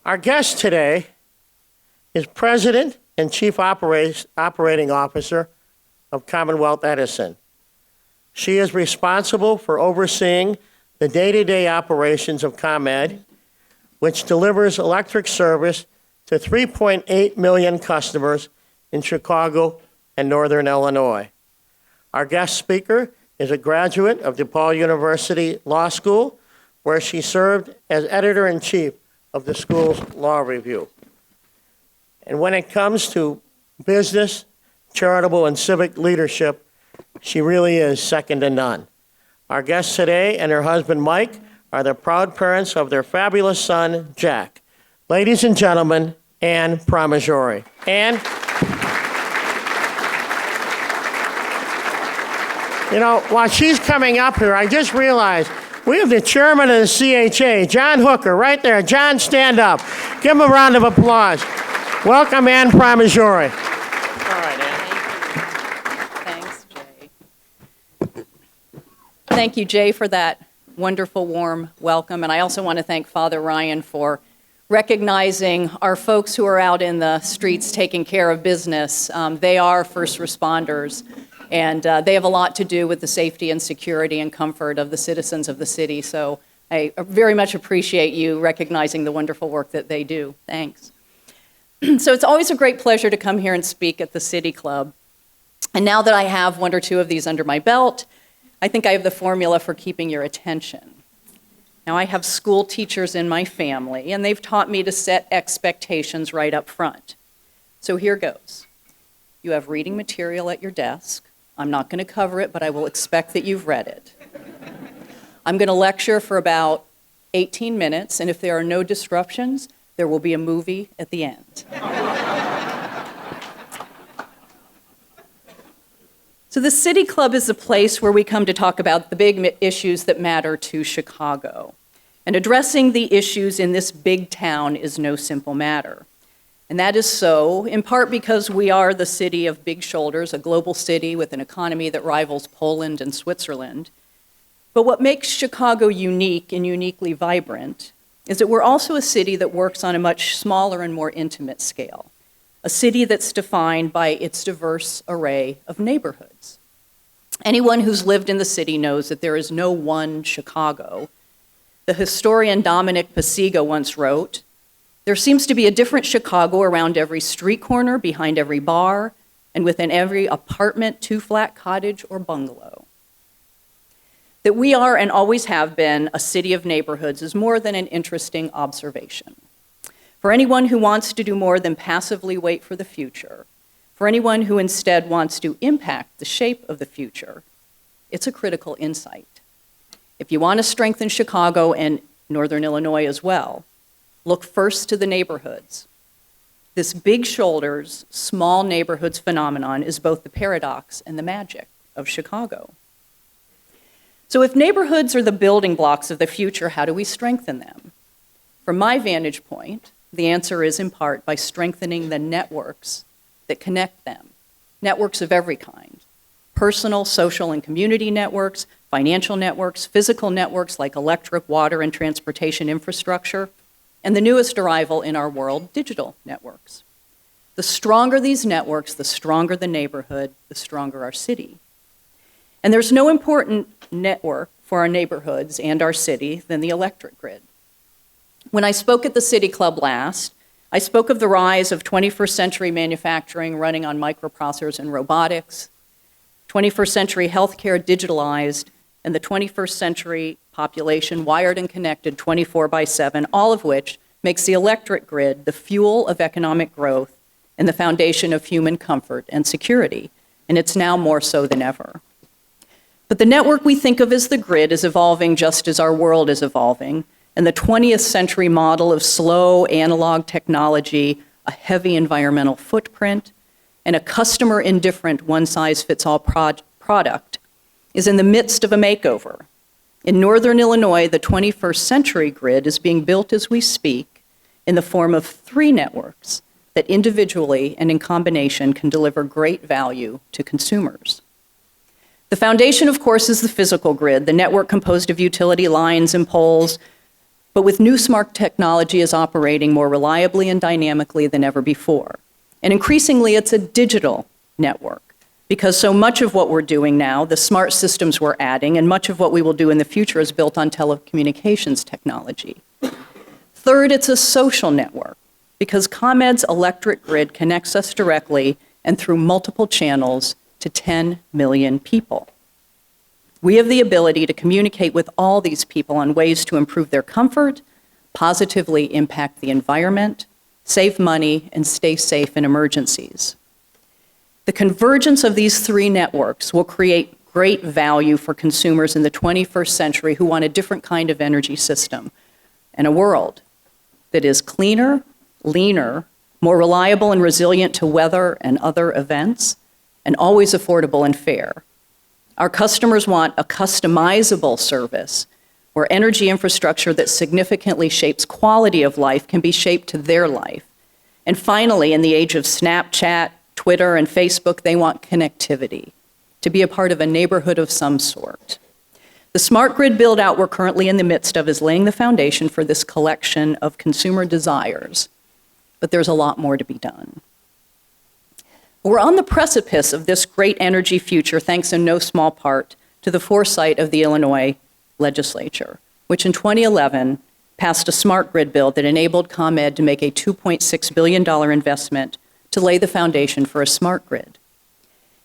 Our guest today is President and Chief Operating Officer of Commonwealth Edison. She is responsible for overseeing the day-to-day operations of ComEd, which delivers electric service to 3.8 million customers in Chicago and Northern Illinois. Our guest speaker is a graduate of DePaul University Law School, where she served as editor-in-chief of the school's law review. And when it comes to business, charitable, and civic leadership, she really is second to none. Our guest today and her husband, Mike, are the proud parents of their fabulous son, Jack. Ladies and gentlemen, Anne Pramaggiore. Anne? You know, while she's coming up here, I just realized we have the chairman of the CHA, John Hooker, right there. John, stand up. Give him a round of applause. Welcome, Anne Pramaggiore. All right, Anne. Thanks, Jay. Thank you, Jay, for that wonderful, warm welcome. And I also want to thank Father Ryan for recognizing our folks who are out in the streets taking care of business. They are first responders. And they have a lot to do with the safety and security and comfort of the citizens of the city. So I very much appreciate you recognizing the wonderful work that they do. Thanks. So it's always a great pleasure to come here and speak at the City Club. And now that I have one or two of these under my belt, I think I have the formula for keeping your attention. Now, I have school teachers in my family, and they've taught me to set expectations right up front. So here goes. You have reading material at your desk. I'm not going to cover it, but I will expect that you've read it. I'm going to lecture for about 18 minutes, and if there are no disruptions, there will be a movie at the end. So the City Club is a place where we come to talk about the big issues that matter to Chicago. And addressing the issues in this big town is no simple matter. And that is so, in part because we are the city of big shoulders, a global city with an economy that rivals Poland and Switzerland. But what makes Chicago unique and uniquely vibrant is that we're also a city that works on a much smaller and more intimate scale, a city that's defined by its diverse array of neighborhoods. Anyone who's lived in the city knows that there is no one Chicago. The historian Dominic Pasiga once wrote, "There seems to be a different Chicago around every street corner, behind every bar, and within every apartment, two-flat cottage, or bungalow." That we are and always have been a city of neighborhoods is more than an interesting observation. For anyone who wants to do more than passively wait for the future, for anyone who instead wants to impact the shape of the future, it's a critical insight. If you want to strengthen Chicago and Northern Illinois as well, look first to the neighborhoods. This big shoulders, small neighborhoods phenomenon is both the paradox and the magic of Chicago. So if neighborhoods are the building blocks of the future, how do we strengthen them? From my vantage point, the answer is in part by strengthening the networks that connect them. Networks of every kind. Personal, social, and community networks, financial networks, physical networks like electric, water, and transportation infrastructure, and the newest arrival in our world, digital networks. The stronger these networks, the stronger the neighborhood, the stronger our city. And there's no important network for our neighborhoods and our city than the electric grid. When I spoke at the City Club last, I spoke of the rise of 21st century manufacturing running on microprocessors and robotics, 21st century healthcare digitalized, and the 21st century population wired and connected 24/7, all of which makes the electric grid the fuel of economic growth and the foundation of human comfort and security, and it's now more so than ever. But the network we think of as the grid is evolving just as our world is evolving, and the 20th century model of slow analog technology, a heavy environmental footprint, and a customer-indifferent one-size-fits-all product is in the midst of a makeover. In Northern Illinois, the 21st century grid is being built as we speak in the form of 3 networks that individually and in combination can deliver great value to consumers. The foundation, of course, is the physical grid, the network composed of utility lines and poles, But with new smart technology is operating more reliably and dynamically than ever before. And increasingly, it's a digital network, because so much of what we're doing now, the smart systems we're adding, and much of what we will do in the future is built on telecommunications technology. Third, it's a social network, because ComEd's electric grid connects us directly and through multiple channels to 10 million people. We have the ability to communicate with all these people on ways to improve their comfort, positively impact the environment, save money, and stay safe in emergencies. The convergence of these three networks will create great value for consumers in the 21st century who want a different kind of energy system and a world that is cleaner, leaner, more reliable and resilient to weather and other events, and always affordable and fair. Our customers want a customizable service where energy infrastructure that significantly shapes quality of life can be shaped to their life. And finally, in the age of Snapchat, Twitter, and Facebook, they want connectivity, to be a part of a neighborhood of some sort. The smart grid build-out we're currently in the midst of is laying the foundation for this collection of consumer desires, but there's a lot more to be done. We're on the precipice of this great energy future thanks in no small part to the foresight of the Illinois Legislature, which in 2011 passed a smart grid bill that enabled ComEd to make a $2.6 billion investment to lay the foundation for a smart grid.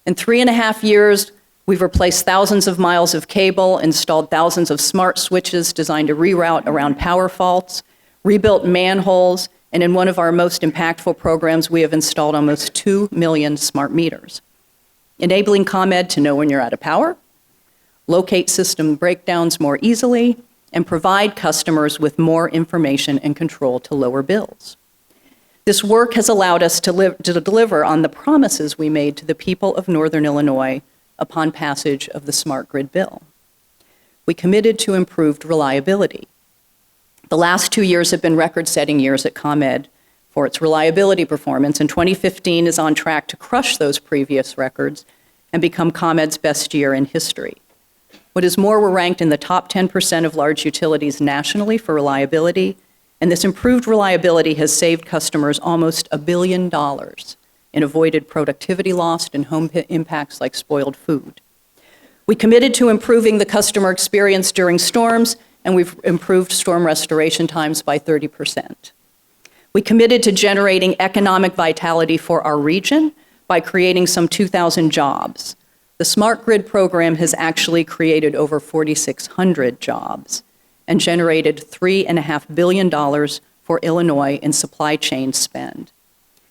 In 3.5 years, we've replaced thousands of miles of cable, installed thousands of smart switches designed to reroute around power faults, rebuilt manholes, and in one of our most impactful programs, we have installed almost 2 million smart meters, enabling ComEd to know when you're out of power, locate system breakdowns more easily, and provide customers with more information and control to lower bills. This work has allowed us to deliver on the promises we made to the people of Northern Illinois upon passage of the smart grid bill. We committed to improved reliability. The last 2 years have been record-setting years at ComEd for its reliability performance, and 2015 is on track to crush those previous records and become ComEd's best year in history. What is more, we're ranked in the top 10% of large utilities nationally for reliability, and this improved reliability has saved customers almost $1 billion in avoided productivity loss and home impacts like spoiled food. We committed to improving the customer experience during storms, and we've improved storm restoration times by 30%. We committed to generating economic vitality for our region by creating some 2,000 jobs. The Smart Grid program has actually created over 4,600 jobs and generated $3.5 billion for Illinois in supply chain spend.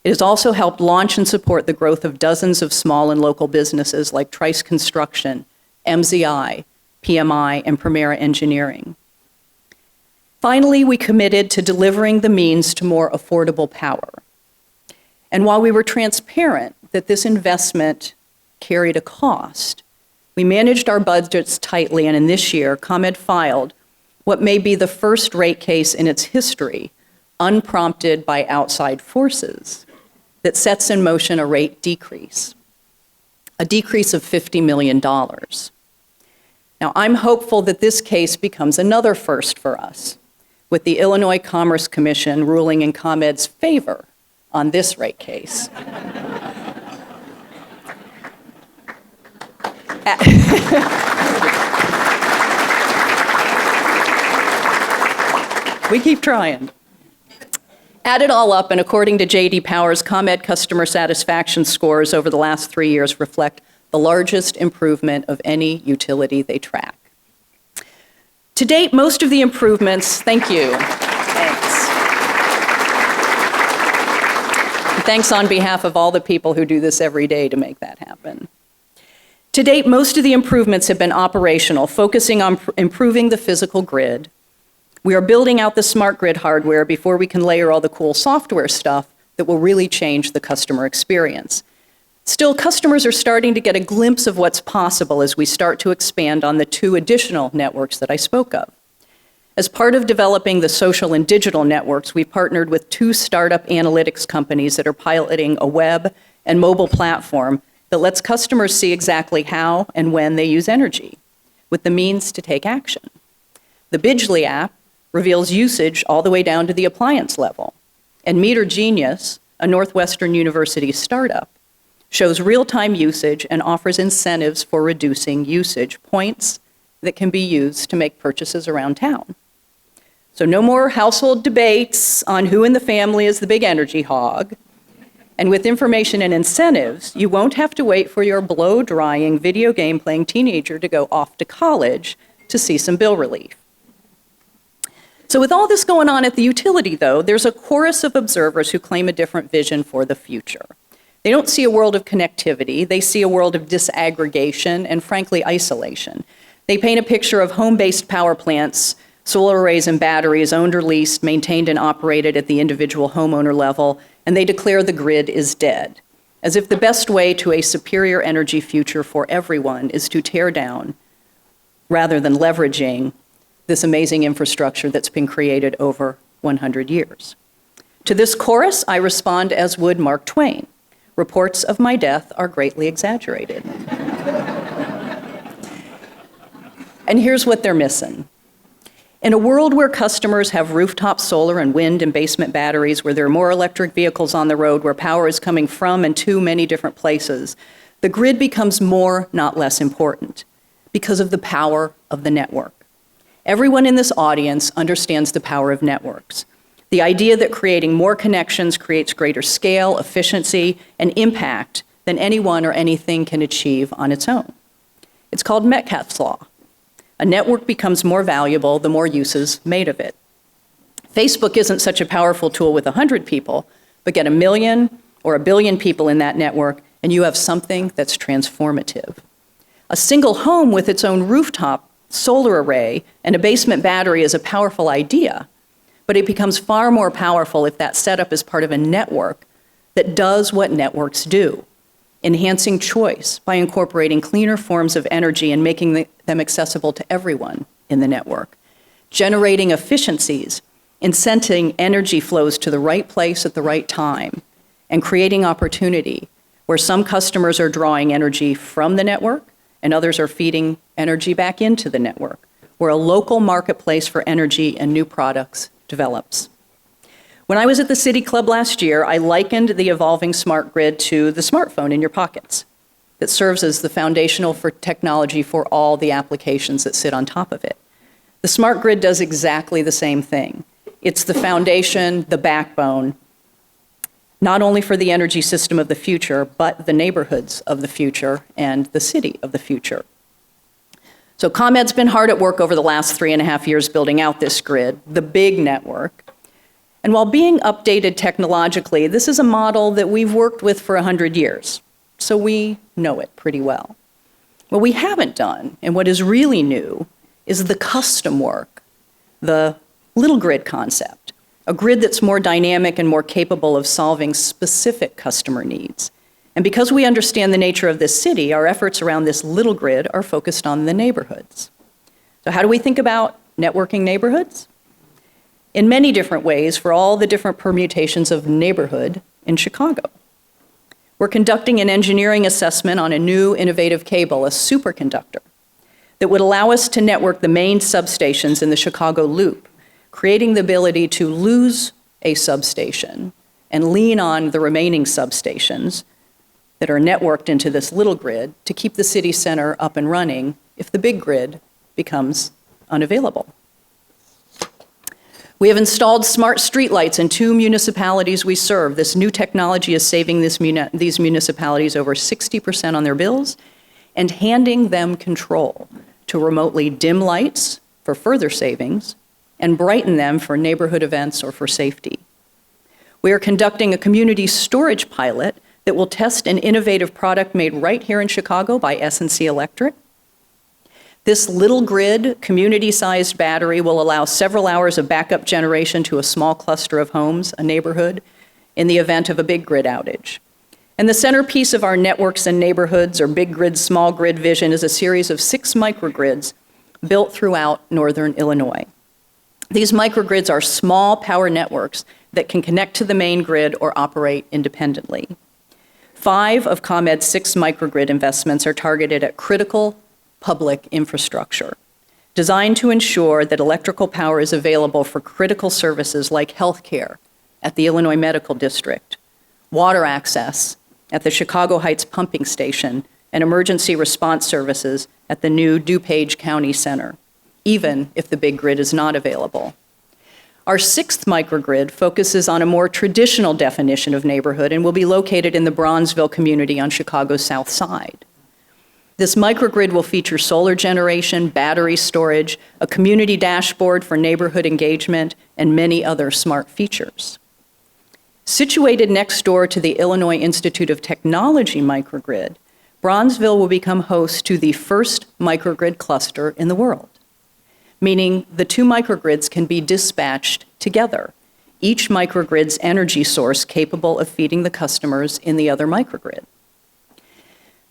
It has also helped launch and support the growth of dozens of small and local businesses like Trice Construction, MZI, PMI, and Primera Engineering. Finally, we committed to delivering the means to more affordable power. And while we were transparent that this investment carried a cost, we managed our budgets tightly, and in this year, ComEd filed what may be the first rate case in its history, unprompted by outside forces, that sets in motion a rate decrease, a decrease of $50 million. Now, I'm hopeful that this case becomes another first for us, with the Illinois Commerce Commission ruling in ComEd's favor on this rate case. We keep trying. Add it all up, and according to J.D. Power's ComEd customer satisfaction scores over the last 3 years reflect the largest improvement of any utility they track. To date, most of the improvements, thank you. Thanks. And thanks on behalf of all the people who do this every day to make that happen. To date, most of the improvements have been operational, focusing on improving the physical grid. We are building out the smart grid hardware before we can layer all the cool software stuff that will really change the customer experience. Still, customers are starting to get a glimpse of what's possible as we start to expand on the 2 additional networks that I spoke of. As part of developing the social and digital networks, we partnered with 2 startup analytics companies that are piloting a web and mobile platform that lets customers see exactly how and when they use energy, with the means to take action. The Bidgely app reveals usage all the way down to the appliance level. And Meter Genius, a Northwestern University startup, shows real-time usage and offers incentives for reducing usage, points that can be used to make purchases around town. So no more household debates on who in the family is the big energy hog. And with information and incentives, you won't have to wait for your blow-drying, video game-playing teenager to go off to college to see some bill relief. So with all this going on at the utility, though, there's a chorus of observers who claim a different vision for the future. They don't see a world of connectivity. They see a world of disaggregation and, frankly, isolation. They paint a picture of home-based power plants, solar arrays and batteries owned or leased, maintained and operated at the individual homeowner level, and they declare the grid is dead, as if the best way to a superior energy future for everyone is to tear down rather than leveraging this amazing infrastructure that's been created over 100 years. To this chorus, I respond as would Mark Twain. Reports of my death are greatly exaggerated. And here's what they're missing. In a world where customers have rooftop solar and wind and basement batteries, where there are more electric vehicles on the road, where power is coming from and to many different places, the grid becomes more, not less important, because of the power of the network. Everyone in this audience understands the power of networks. The idea that creating more connections creates greater scale, efficiency, and impact than anyone or anything can achieve on its own. It's called Metcalfe's Law. A network becomes more valuable the more uses made of it. Facebook isn't such a powerful tool with 100 people, but get 1 million or 1 billion people in that network, and you have something that's transformative. A single home with its own rooftop solar array and a basement battery is a powerful idea, but it becomes far more powerful if that setup is part of a network that does what networks do, enhancing choice by incorporating cleaner forms of energy and making them accessible to everyone in the network, generating efficiencies, incenting energy flows to the right place at the right time, and creating opportunity where some customers are drawing energy from the network and others are feeding energy back into the network, where a local marketplace for energy and new products develops. When I was at the City Club last year, I likened the evolving smart grid to the smartphone in your pockets that serves as the foundational for technology for all the applications that sit on top of it. The smart grid does exactly the same thing. It's the foundation, the backbone, not only for the energy system of the future, but the neighborhoods of the future and the city of the future. So ComEd's been hard at work over the last 3.5 years building out this grid, the big network. And while being updated technologically, this is a model that we've worked with for 100 years, so we know it pretty well. What we haven't done, and what is really new, is the custom work, the little grid concept, a grid that's more dynamic and more capable of solving specific customer needs. And because we understand the nature of this city, our efforts around this little grid are focused on the neighborhoods. So how do we think about networking neighborhoods? In many different ways for all the different permutations of neighborhood in Chicago. We're conducting an engineering assessment on a new innovative cable, a superconductor, that would allow us to network the main substations in the Chicago Loop, creating the ability to lose a substation and lean on the remaining substations that are networked into this little grid to keep the city center up and running if the big grid becomes unavailable. We have installed smart streetlights in 2 municipalities we serve. This new technology is saving these municipalities over 60% on their bills and handing them control to remotely dim lights for further savings and brighten them for neighborhood events or for safety. We are conducting a community storage pilot that will test an innovative product made right here in Chicago by S&C Electric. This little grid, community-sized battery will allow several hours of backup generation to a small cluster of homes, a neighborhood, in the event of a big grid outage. And the centerpiece of our networks and neighborhoods, or big grid, small grid vision, is a series of 6 microgrids built throughout northern Illinois. These microgrids are small power networks that can connect to the main grid or operate independently. 5 of ComEd's 6 microgrid investments are targeted at critical public infrastructure. designed to ensure that electrical power is available for critical services like healthcare at the Illinois Medical District, water access at the Chicago Heights Pumping Station, and emergency response services at the new DuPage County Center, even if the big grid is not available. Our sixth microgrid focuses on a more traditional definition of neighborhood and will be located in the Bronzeville community on Chicago's South Side. This microgrid will feature solar generation, battery storage, a community dashboard for neighborhood engagement, and many other smart features. Situated next door to the Illinois Institute of Technology microgrid, Bronzeville will become host to the first microgrid cluster in the world, meaning the two microgrids can be dispatched together, each microgrid's energy source capable of feeding the customers in the other microgrid.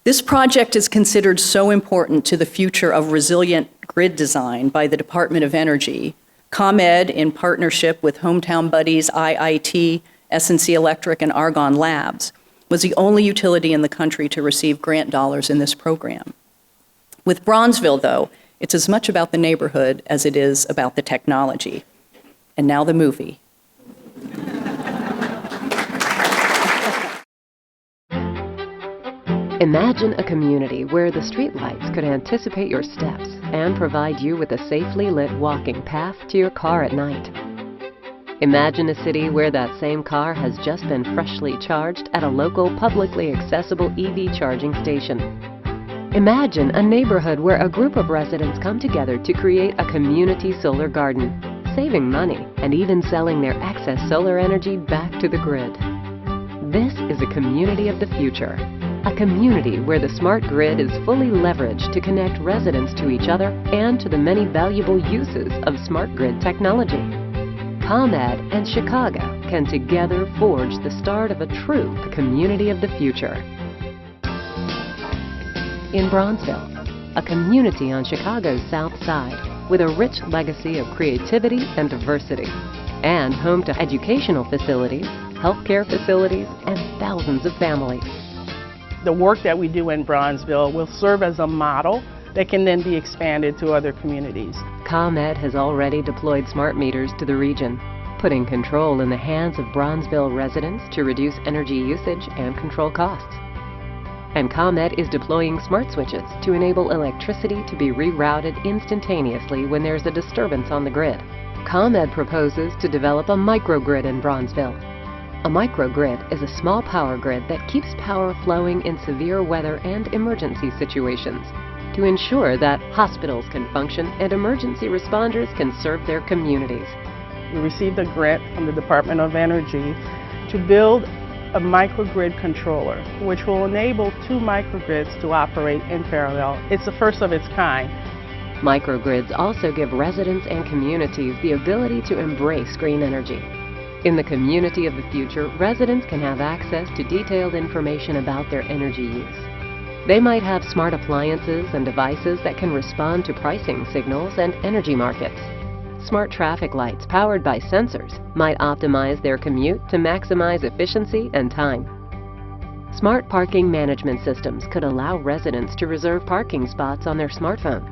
This project is considered so important to the future of resilient grid design by the Department of Energy. ComEd, in partnership with Hometown Buddies, IIT, S&C Electric, and Argonne Labs, was the only utility in the country to receive grant dollars in this program. With Bronzeville, though, it's as much about the neighborhood as it is about the technology. And now the movie. Imagine a community where the streetlights could anticipate your steps and provide you with a safely lit walking path to your car at night. Imagine a city where that same car has just been freshly charged at a local publicly accessible EV charging station. Imagine a neighborhood where a group of residents come together to create a community solar garden, saving money and even selling their excess solar energy back to the grid. This is a community of the future, a community where the smart grid is fully leveraged to connect residents to each other and to the many valuable uses of smart grid technology. ComEd and Chicago can together forge the start of a true community of the future. In Bronzeville, a community on Chicago's South Side with a rich legacy of creativity and diversity, and home to educational facilities, healthcare facilities, and thousands of families. The work that we do in Bronzeville will serve as a model that can then be expanded to other communities. ComEd has already deployed smart meters to the region, putting control in the hands of Bronzeville residents to reduce energy usage and control costs. And ComEd is deploying smart switches to enable electricity to be rerouted instantaneously when there's a disturbance on the grid. ComEd proposes to develop a microgrid in Bronzeville. A microgrid is a small power grid that keeps power flowing in severe weather and emergency situations to ensure that hospitals can function and emergency responders can serve their communities. We received a grant from the Department of Energy to build a microgrid controller, which will enable two microgrids to operate in parallel. It's the first of its kind. Microgrids also give residents and communities the ability to embrace green energy. In the community of the future, residents can have access to detailed information about their energy use. They might have smart appliances and devices that can respond to pricing signals and energy markets. Smart traffic lights powered by sensors might optimize their commute to maximize efficiency and time. Smart parking management systems could allow residents to reserve parking spots on their smartphone.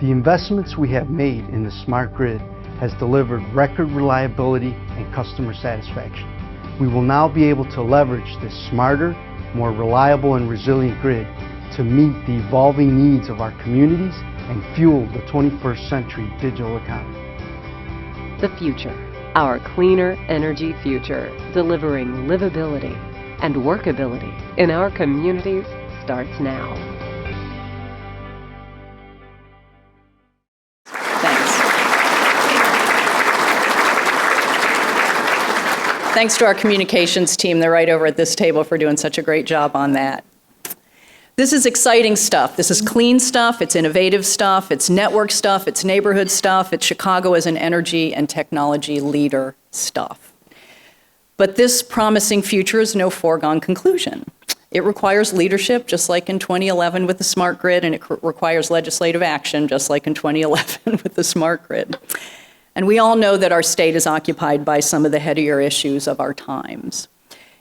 The investments we have made in the smart grid has delivered record reliability and customer satisfaction. We will now be able to leverage this smarter, more reliable and resilient grid to meet the evolving needs of our communities and fuel the 21st century digital economy. The future, our cleaner energy future, delivering livability and workability in our communities starts now. Thanks to our communications team. They're right over at this table for doing such a great job on that. This is exciting stuff. This is clean stuff. It's innovative stuff. It's network stuff. It's neighborhood stuff. It's Chicago as an energy and technology leader stuff. But this promising future is no foregone conclusion. It requires leadership, just like in 2011 with the smart grid, and it requires legislative action, just like in 2011 with the smart grid. And we all know that our state is occupied by some of the headier issues of our times.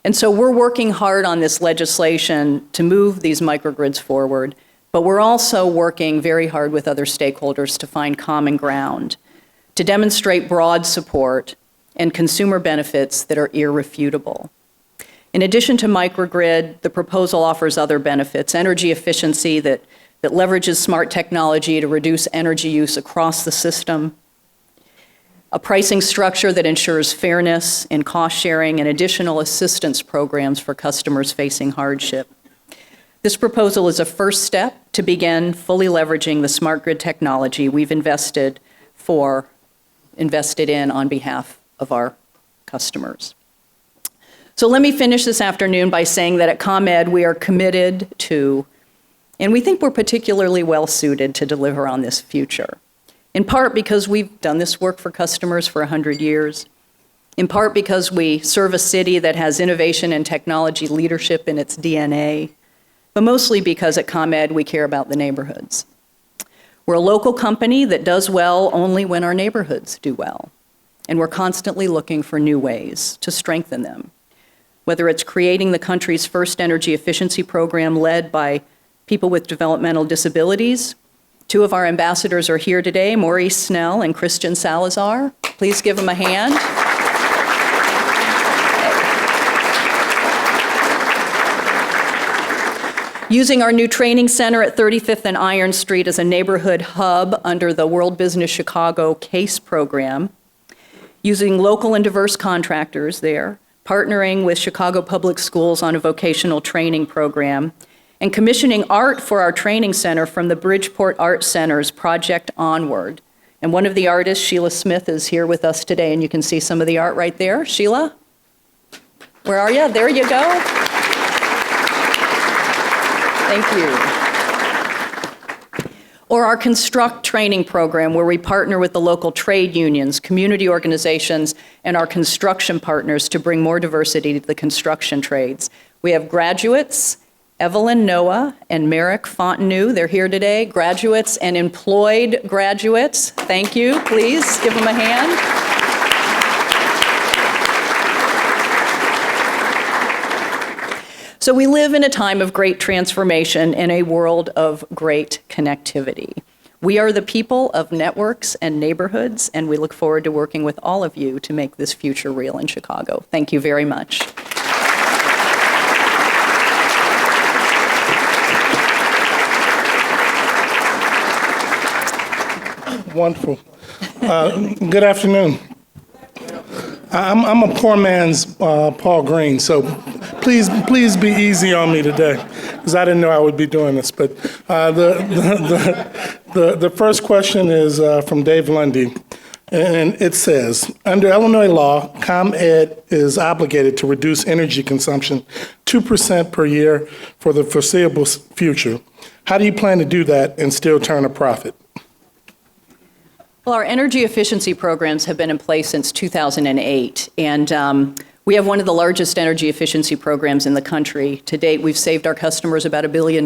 And so we're working hard on this legislation to move these microgrids forward, But we're also working very hard with other stakeholders to find common ground, to demonstrate broad support and consumer benefits that are irrefutable. In addition to microgrid, the proposal offers other benefits: energy efficiency that leverages smart technology to reduce energy use across the system, a pricing structure that ensures fairness in cost sharing, and additional assistance programs for customers facing hardship. This proposal is a first step to begin fully leveraging the smart grid technology we've invested in on behalf of our customers. So let me finish this afternoon by saying that at ComEd we are committed to, and we think we're particularly well suited to deliver on this future. In part because we've done this work for customers for 100 years. In part because we serve a city that has innovation and technology leadership in its DNA. But mostly because at ComEd we care about the neighborhoods. We're a local company that does well only when our neighborhoods do well. And we're constantly looking for new ways to strengthen them. Whether it's creating the country's first energy efficiency program led by people with developmental disabilities. Two of our ambassadors are here today, Maurice Snell and Christian Salazar. Please give them a hand. Using our new training center at 35th and Iron Street as a neighborhood hub under the World Business Chicago CASE program. Using local and diverse contractors there, partnering with Chicago Public Schools on a vocational training program, and commissioning art for our training center from the Bridgeport Art Center's Project Onward. And one of the artists, Sheila Smith, is here with us today, and you can see some of the art right there. Sheila? Where are you? There you go. Thank you. Or our Construct training program, where we partner with the local trade unions, community organizations, and our construction partners to bring more diversity to the construction trades. We have graduates, Evelyn Noah and Merrick Fontenue, they're here today. Graduates and employed graduates, thank you. Please give them a hand. So we live in a time of great transformation in a world of great connectivity. We are the people of networks and neighborhoods, and we look forward to working with all of you to make this future real in Chicago. Thank you very much. Wonderful. Good afternoon. I'm a poor man's Paul Green, so please be easy on me today, because I didn't know I would be doing this. But the first question is from Dave Lundy, and it says, under Illinois law, ComEd is obligated to reduce energy consumption 2% per year for the foreseeable future. How do you plan to do that and still turn a profit? Well, our energy efficiency programs have been in place since 2008, and we have one of the largest energy efficiency programs in the country. To date, we've saved our customers about $1 billion.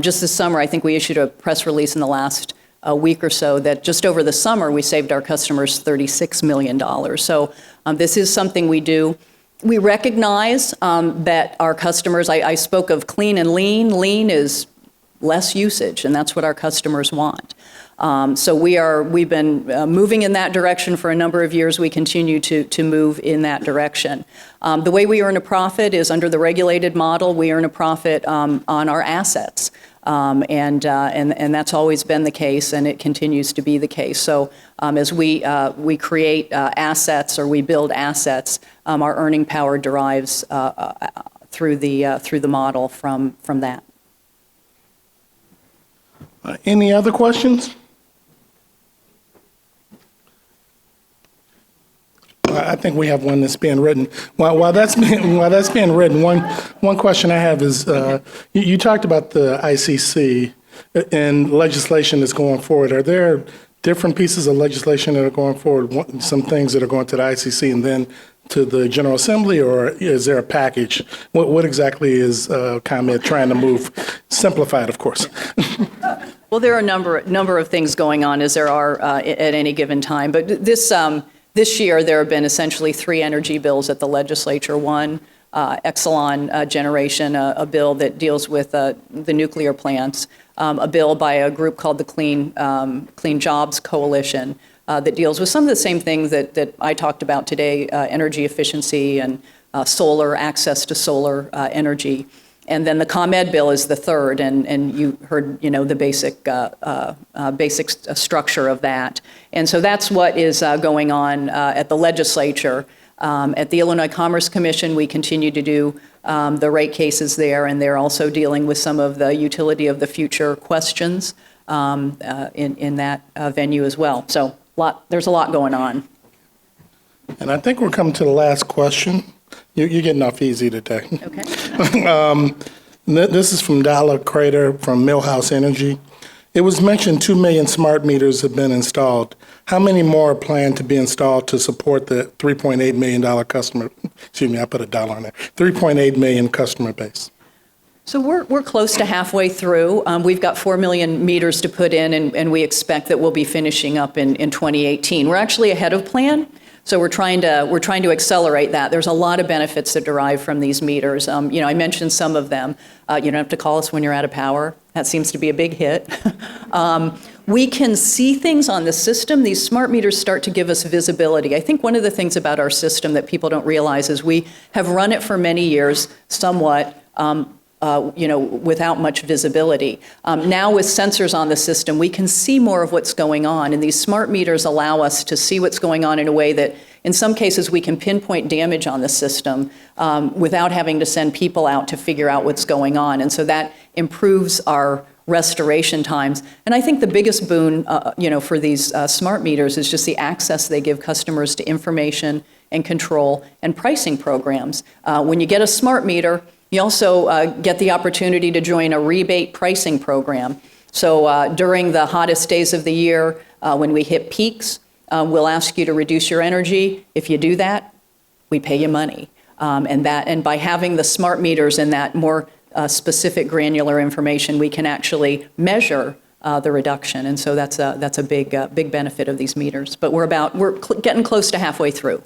Just this summer, I think we issued a press release in the last week or so that just over the summer, we saved our customers $36 million. So this is something we do. We recognize that our customers, I spoke of clean and lean. Lean is less usage, and that's what our customers want. So we've been moving in that direction for a number of years. We continue to move in that direction. The way we earn a profit is under the regulated model. We earn a profit on our assets, and that's always been the case, and it continues to be the case. So as we create assets or we build assets, our earning power derives through the model from that. Any other questions? I think we have one that's being written. While that's being written, one question I have is, you talked about the ICC and legislation that's going forward. Are there different pieces of legislation that are going forward, some things that are going to the ICC and then to the General Assembly, or is there a package? What exactly is ComEd trying to move? Simplified, of course. Well, there are a number of things going on, as there are at any given time. But this year, there have been essentially 3 energy bills at the legislature. One Exelon generation, a bill that deals with the nuclear plants, a bill by a group called the Clean Jobs Coalition that deals with some of the same things that I talked about today, energy efficiency and solar, access to solar energy. And then the ComEd bill is the third, and you heard, the basic structure of that. And so that's what is going on at the legislature. At the Illinois Commerce Commission, we continue to do the rate cases there, and they're also dealing with some of the utility of the future questions in that venue as well. So there's a lot going on. And I think we're coming to the last question. You're getting off easy today. Okay. This is from Dalla Crater from Millhouse Energy. It was mentioned 2 million smart meters have been installed. How many more are planned to be installed to support the $3.8 million customer, excuse me, I put a dollar on there, 3.8 million customer base? So we're close to halfway through. We've got 4 million meters to put in, and we expect that we'll be finishing up in 2018. We're actually ahead of plan. So we're trying to accelerate that. There's a lot of benefits that derive from these meters. I mentioned some of them. You don't have to call us when you're out of power. That seems to be a big hit. We can see things on the system. These smart meters start to give us visibility. I think one of the things about our system that people don't realize is we have run it for many years, somewhat, without much visibility. Now with sensors on the system, we can see more of what's going on, and these smart meters allow us to see what's going on in a way that, in some cases, we can pinpoint damage on the system without having to send people out to figure out what's going on, and so that improves our restoration times. And I think the biggest boon, for these smart meters is just the access they give customers to information and control and pricing programs. When you get a smart meter, you also get the opportunity to join a rebate pricing program. So during the hottest days of the year, when we hit peaks, we'll ask you to reduce your energy. If you do that, we pay you money. And by having the smart meters and that more specific granular information, we can actually measure the reduction. And so that's a big benefit of these meters. But we're getting close to halfway through.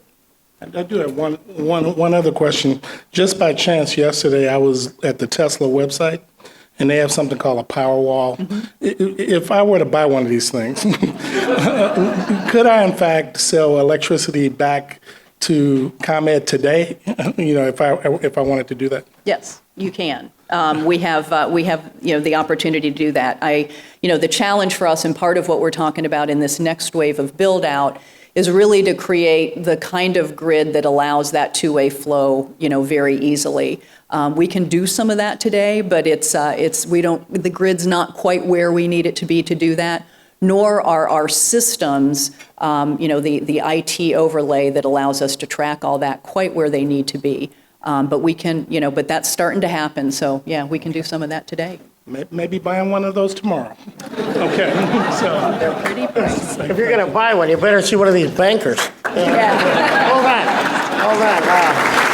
I do have one other question. Just by chance, yesterday I was at the Tesla website, and they have something called a Powerwall. Mm-hmm. If I were to buy one of these things, could I in fact sell electricity back to ComEd today? If I wanted to do that. Yes, you can. We have the opportunity to do that. The challenge for us, and part of what we're talking about in this next wave of build out, is really to create the kind of grid that allows that two-way flow, very easily. We can do some of that today, but the grid's not quite where we need it to be to do that, nor are our systems, the IT overlay that allows us to track all that quite where they need to be. But we can, but that's starting to happen. So yeah, we can do some of that today. Maybe buying one of those tomorrow. Okay. So they're pretty pricey. If you're going to buy one, you better see one of these bankers. Yeah. Hold on.